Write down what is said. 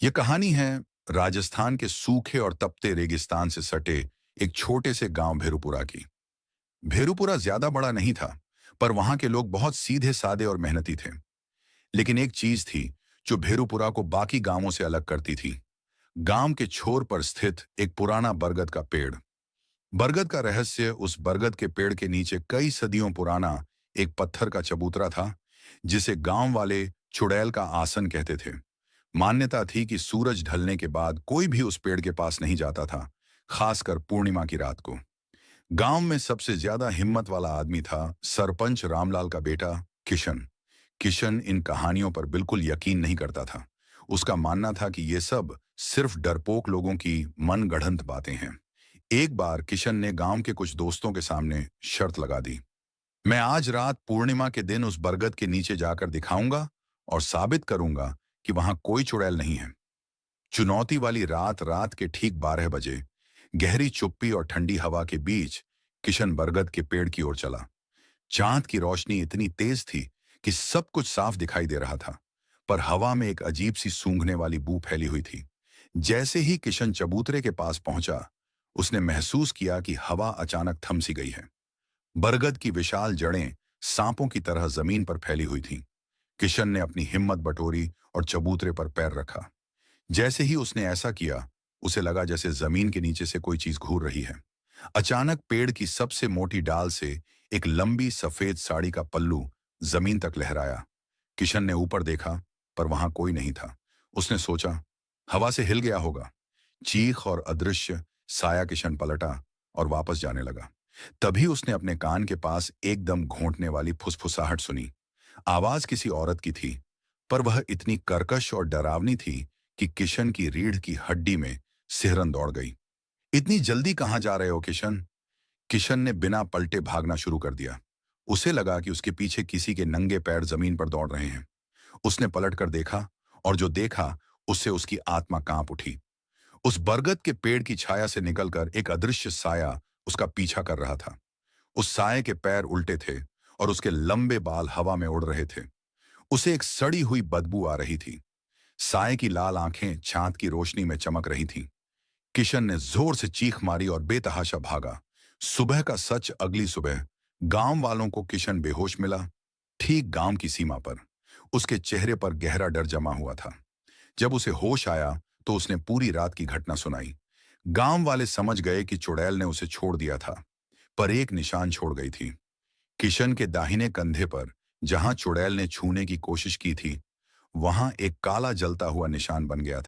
ये कहानी है राजस्थान के सूखे और तपते रेगिस्तान से सटे एक छोटे से गांव भेरूपुरा की। भेरूपुरा ज्यादा बड़ा नहीं था, पर वहां के लोग बहुत सीधे सादे और मेहनती थे। लेकिन एक चीज थी जो भेरूपुरा को बाकी गांवों से अलग करती थी। गांव के छोर पर स्थित एक पुराना बरगद का पेड़। बरगद का रहस्य उस बरगद के पेड़ के नीचे कई सदियों पुराना एक पत्थर का चबूतरा था, जिसे गांव वाले चुड़ैल का आसन कहते थे। मान्यता थी कि सूरज ढलने के बाद कोई भी उस पेड़ के पास नहीं जाता था, खासकर पूर्णिमा की रात को। गांव में सबसे ज्यादा हिम्मत वाला आदमी था सरपंच रामलाल का बेटा किशन। किशन इन कहानियों पर बिल्कुल यकीन नहीं करता था। उसका मानना था कि ये सब सिर्फ डरपोक लोगों की मन गढ़ंत बातें हैं। एक बार किशन ने गांव के कुछ दोस्तों के सामने शर्त लगा दी, मैं आज रात पूर्णिमा के दिन उस बरगद के नीचे जाकर दिखाऊंगा और साबित करूंगा कि वहां कोई चुड़ैल नहीं है। चुनौती वाली रात रात के ठीक 12 बजे गहरी चुप्पी और ठंडी हवा के बीच किशन बरगद के पेड़ की ओर चला। चांद की रोशनी इतनी तेज थी कि सब कुछ साफ दिखाई दे रहा था, पर हवा में एक अजीब सी सूंघने वाली बू फैली हुई थी। जैसे ही किशन चबूतरे के पास पहुंचा, उसने महसूस किया कि हवा अचानक थम सी गई है। बरगद की विशाल जड़ें सांपों की तरह जमीन पर फैली हुई थीं। किशन ने अपनी हिम्मत बटोरी और चबूतरे पर पैर रखा। जैसे ही उसने ऐसा किया, उसे लगा जैसे जमीन के नीचे से कोई चीज घूर रही है। अचानक पेड़ की सबसे मोटी डाल से एक लंबी सफेद साड़ी का पल्लू जमीन तक लहराया। किशन ने ऊपर देखा, पर वहां कोई नहीं था। उसने सोचा, हवा से हिल गया होगा। चीख और अदृश्य साया किशन पलटा और वापस जाने लगा। तभी उसने अपने कान के पास एकदम घोंटने वाली फुसफुसाहट सुनी। आवाज किसी औरत की थी, पर वह इतनी कर्कश और डरावनी थी कि किशन की रीढ़ की हड्डी में सिहरन दौड़ गई। इतनी जल्दी कहां जा रहे हो किशन? किशन ने बिना पलटे भागना शुरू कर दिया। उसे लगा कि उसके पीछे किसी के नंगे पैर जमीन पर दौड़ रहे हैं। उसने पलटकर देखा, और जो देखा उससे उसकी आत्मा कांप उठी। उस बरगद के पेड़ की छाया से निकलकर एक अदृश्य साया उसका पीछा कर रहा था। उस साये के पैर उल्टे थे और उसके लंबे बाल हवा में उड़ रहे थे। उसे एक सड़ी हुई बदबू आ रही थी। साये की लाल आंखें चांद की रोशनी में चमक रही थीं। किशन ने जोर से चीख मारी और बेतहाशा भागा। सुबह का सच अगली सुबह गांव वालों को किशन बेहोश मिला, ठीक गांव की सीमा पर। उसके चेहरे पर गहरा डर जमा हुआ था। जब उसे होश आया तो उसने पूरी रात की घटना सुनाई। गांव वाले समझ गए कि चुड़ैल ने उसे छोड़ दिया था, पर एक निशान छोड़ गई थी। किशन के दाहिने कंधे पर, जहां चुड़ैल ने छूने की कोशिश की थी, वहां एक काला जलता हुआ निशान बन गया था।